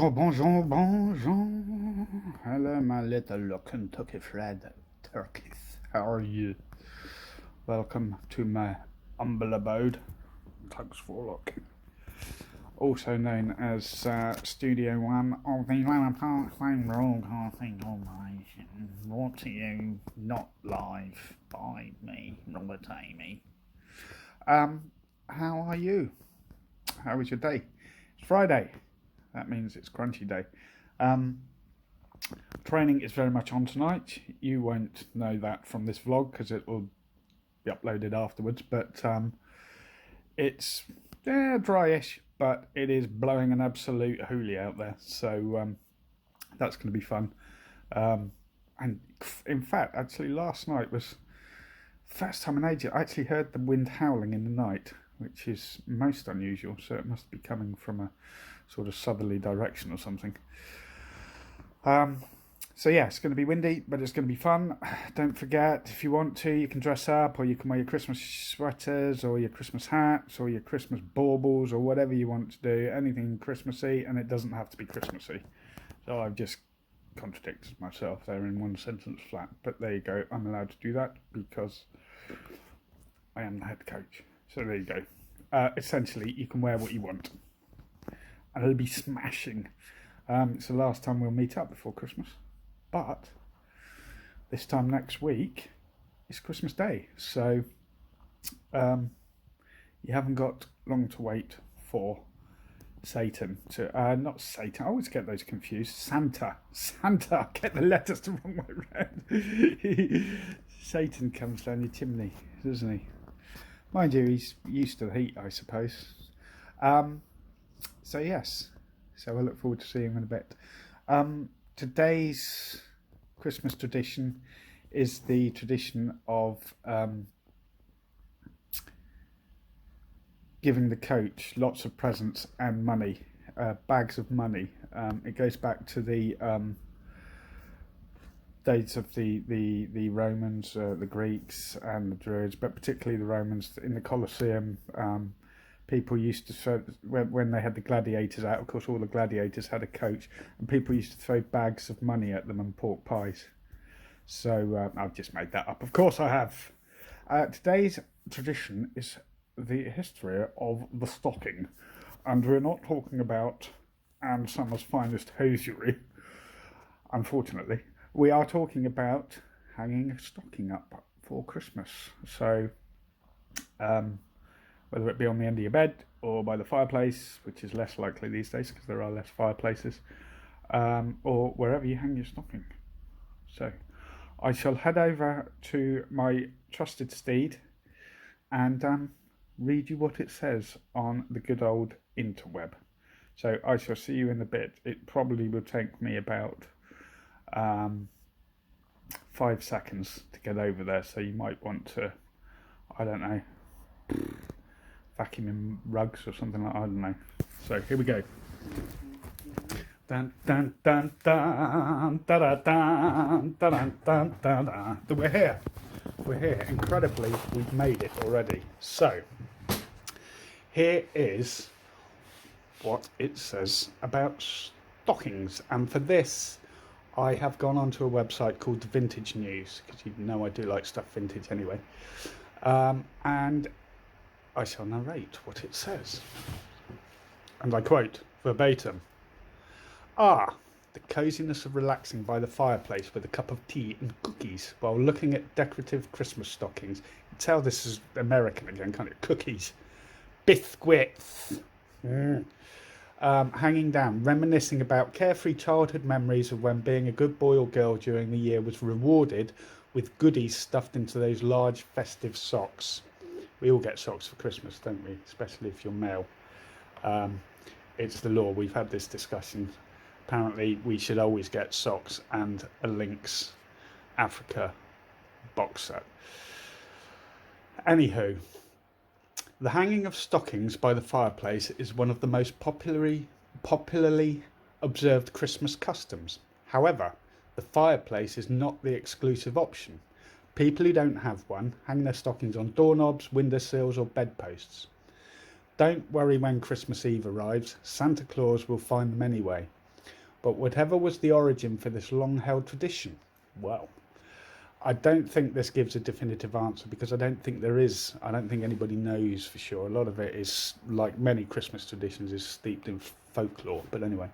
Bonjour, bonjour, bonjour. Hello, my little Kentucky Fried Turkeys. How are you? Welcome to my humble abode, Tugs Forlock, also known as Studio One of the Part-Time Broadcasting Corporation. Brought to you not live by me, Robert Amy. How are you? How was your day? It's Friday. That means it's crunchy day. Training is very much on tonight. You won't know that from this vlog because it will be uploaded afterwards. But it's dryish, but it is blowing an absolute hoolie out there. So that's going to be fun. And in fact, actually, last night was the first time in ages I actually heard the wind howling in the night, which is most unusual. So it must be coming from a sort of southerly direction or something. So yeah, it's going to be windy, but it's going to be fun. Don't forget, if you want to, you can dress up, or you can wear your Christmas sweaters, or your Christmas hats, or your Christmas baubles, or whatever you want to do. Anything Christmassy, and it doesn't have to be Christmassy. So I've just contradicted myself there in one sentence flat. But there you go. I'm allowed to do that because I am the head coach. So there you go. Essentially, you can wear what you want, and it'll be smashing. It's the last time we'll meet up before Christmas, but this time next week is Christmas Day, so you haven't got long to wait for Satan to not Satan, I always get those confused. Santa, get the letters the wrong way round. Satan comes down your chimney, doesn't he? Mind you, he's used to the heat, I suppose. So yes, so I look forward to seeing him in a bit. Today's Christmas tradition is the tradition of giving the coach lots of presents and money, bags of money. It goes back to the days of the Romans, the Greeks and the Druids, but particularly the Romans. In the Colosseum, people used to, when they had the gladiators out, of course all the gladiators had a coach, and people used to throw bags of money at them and pork pies. So I've just made that up. Of course I have. Today's tradition is the history of the stocking, and we're not talking about Anne Summer's finest hosiery, unfortunately. We are talking about hanging a stocking up for Christmas. So whether it be on the end of your bed or by the fireplace, which is less likely these days because there are less fireplaces, or wherever you hang your stocking. So I shall head over to my trusted steed and read you what it says on the good old interweb. So I shall see you in a bit. It probably will take me about 5 seconds to get over there, so you might want to, I don't know, vacuuming rugs or something like that, I don't know. So here we go. Dun dun dun dun da da dun da dun dun dun dun. We're here. Incredibly, we've made it already. So here is what it says about stockings, and for this I have gone onto a website called the Vintage News, because you know I do like stuff vintage anyway, and I shall narrate what it says. And I quote verbatim. The coziness of relaxing by the fireplace with a cup of tea and cookies while looking at decorative Christmas stockings. You can tell this is American again, can't it? Cookies. Biscuits. Hanging down, reminiscing about carefree childhood memories of when being a good boy or girl during the year was rewarded with goodies stuffed into those large festive socks. We all get socks for Christmas, don't we? Especially if you're male. It's the law. We've had this discussion. Apparently, we should always get socks and a Lynx Africa box set. Anywho, the hanging of stockings by the fireplace is one of the most popularly observed Christmas customs. However, the fireplace is not the exclusive option. People who don't have one hang their stockings on doorknobs, windowsills or bedposts. Don't worry when Christmas Eve arrives, Santa Claus will find them anyway. But whatever was the origin for this long-held tradition? Well, I don't think this gives a definitive answer, because I don't think there is. I don't think anybody knows for sure. A lot of it is, like many Christmas traditions, is steeped in folklore. But anyway,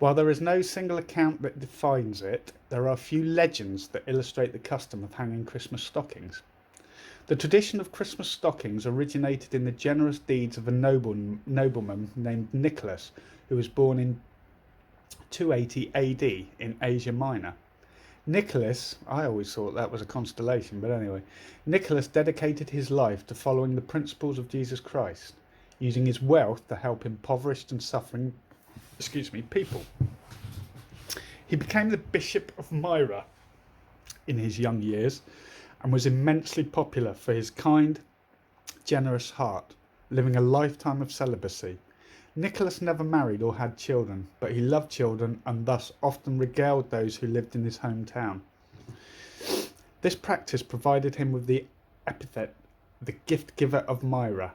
while there is no single account that defines it, there are a few legends that illustrate the custom of hanging Christmas stockings. The tradition of Christmas stockings originated in the generous deeds of a nobleman named Nicholas, who was born in 280 AD in Asia Minor. Nicholas, I always thought that was a constellation, but anyway, Nicholas dedicated his life to following the principles of Jesus Christ, using his wealth to help impoverished and suffering, people. He became the Bishop of Myra in his young years and was immensely popular for his kind, generous heart, living a lifetime of celibacy. Nicholas never married or had children, but he loved children and thus often regaled those who lived in his hometown. This practice provided him with the epithet, the gift giver of Myra.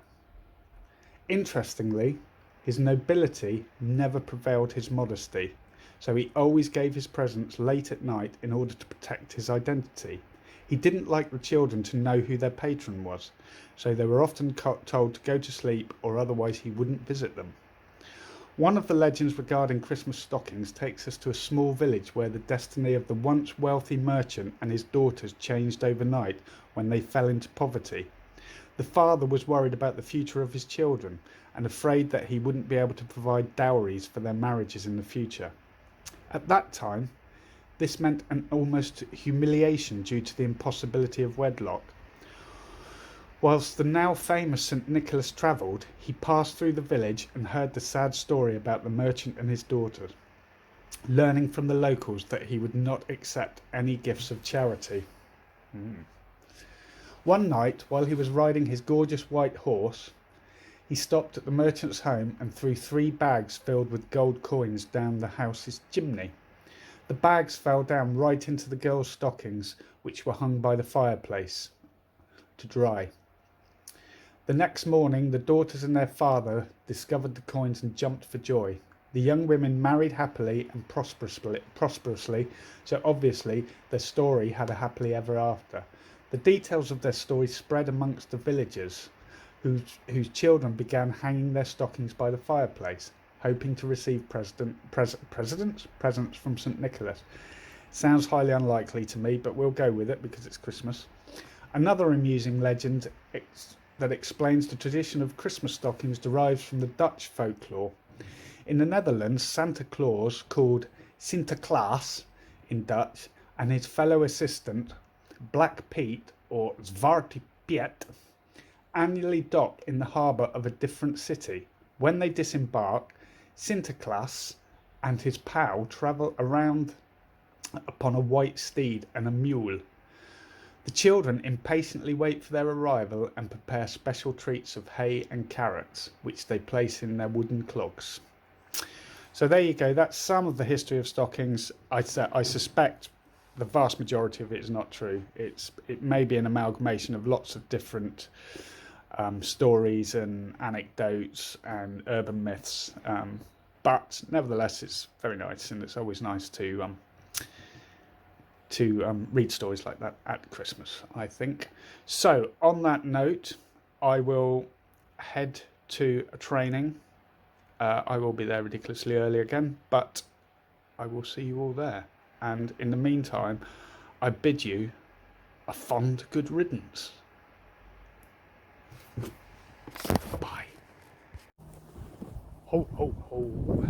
Interestingly, his nobility never prevailed his modesty, so he always gave his presents late at night in order to protect his identity. He didn't like the children to know who their patron was, so they were often told to go to sleep, or otherwise he wouldn't visit them. One of the legends regarding Christmas stockings takes us to a small village where the destiny of the once wealthy merchant and his daughters changed overnight when they fell into poverty. The father was worried about the future of his children and afraid that he wouldn't be able to provide dowries for their marriages in the future. At that time, this meant an almost humiliation due to the impossibility of wedlock. Whilst the now famous St. Nicholas travelled, he passed through the village and heard the sad story about the merchant and his daughter, learning from the locals that he would not accept any gifts of charity. One night, while he was riding his gorgeous white horse, he stopped at the merchant's home and threw 3 bags filled with gold coins down the house's chimney. The bags fell down right into the girls' stockings, which were hung by the fireplace to dry. The next morning, the daughters and their father discovered the coins and jumped for joy. The young women married happily and prosperously, so obviously their story had a happily ever after. The details of their story spread amongst the villagers, whose children began hanging their stockings by the fireplace, hoping to receive presents from St. Nicholas. Sounds highly unlikely to me, but we'll go with it because it's Christmas. Another amusing legend that explains the tradition of Christmas stockings derives from the Dutch folklore. In the Netherlands, Santa Claus, called Sinterklaas in Dutch, and his fellow assistant, Black Pete or Zwarte Piet, annually dock in the harbour of a different city. When they disembark, Sinterklaas and his pal travel around upon a white steed and a mule. The children impatiently wait for their arrival and prepare special treats of hay and carrots, which they place in their wooden clogs. So there you go, that's some of the history of stockings. I suspect the vast majority of it is not true. It may be an amalgamation of lots of different stories and anecdotes and urban myths, but nevertheless it's very nice, and it's always nice to read stories like that at Christmas, I think. So on that note, I will head to a training. I will be there ridiculously early again, but I will see you all there. And in the meantime, I bid you a fond good riddance. Bye. Ho, ho, ho.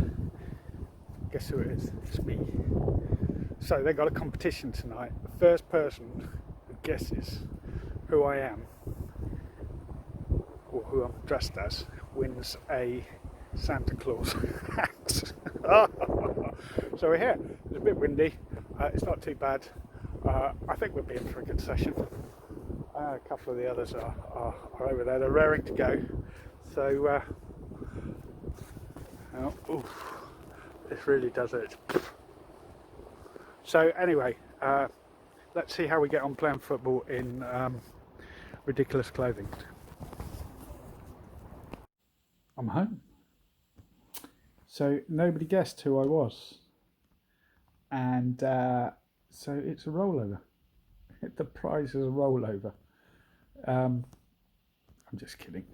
Guess who it is? It's me. So they got a competition tonight. The first person who guesses who I am, or who I'm dressed as, wins a Santa Claus hat. So we're here. It's a bit windy. It's not too bad. I think we'll be in for a good session. A couple of the others are over there. They're raring to go. So, this really does it. So anyway, let's see how we get on playing football in ridiculous clothing. I'm home. So nobody guessed who I was. And so it's a rollover. The prize is a rollover. I'm just kidding.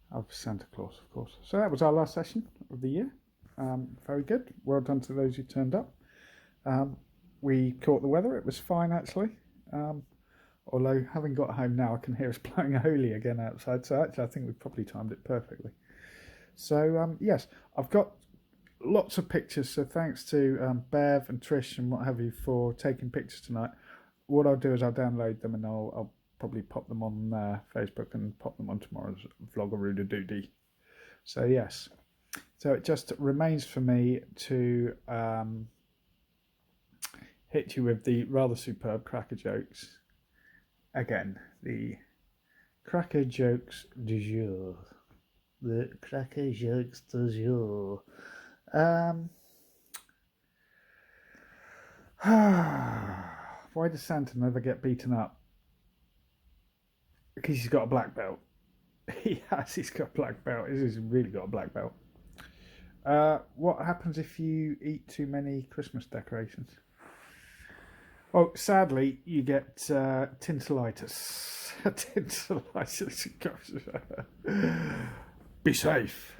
Of Santa Claus, of course. So that was our last session of the year. Very good. Well done to those who turned up. We caught the weather. It was fine, actually. Although, having got home now, I can hear us blowing a holy again outside. So actually, I think we've probably timed it perfectly. So, yes, I've got lots of pictures. So thanks to Bev and Trish and what have you for taking pictures tonight. What I'll do is I'll download them and I'll probably pop them on Facebook and pop them on tomorrow's Vlog-a-Roo-da-Doody. So, yes. So it just remains for me to hit you with the rather superb cracker jokes. Again, the cracker jokes du jour. The cracker jokes du jour. Why does Santa never get beaten up? Because he's got a black belt. He has, he's got a black belt. He's really got a black belt. What happens if you eat too many Christmas decorations? Well, sadly, you get tinselitis. Tinselitis. Be safe.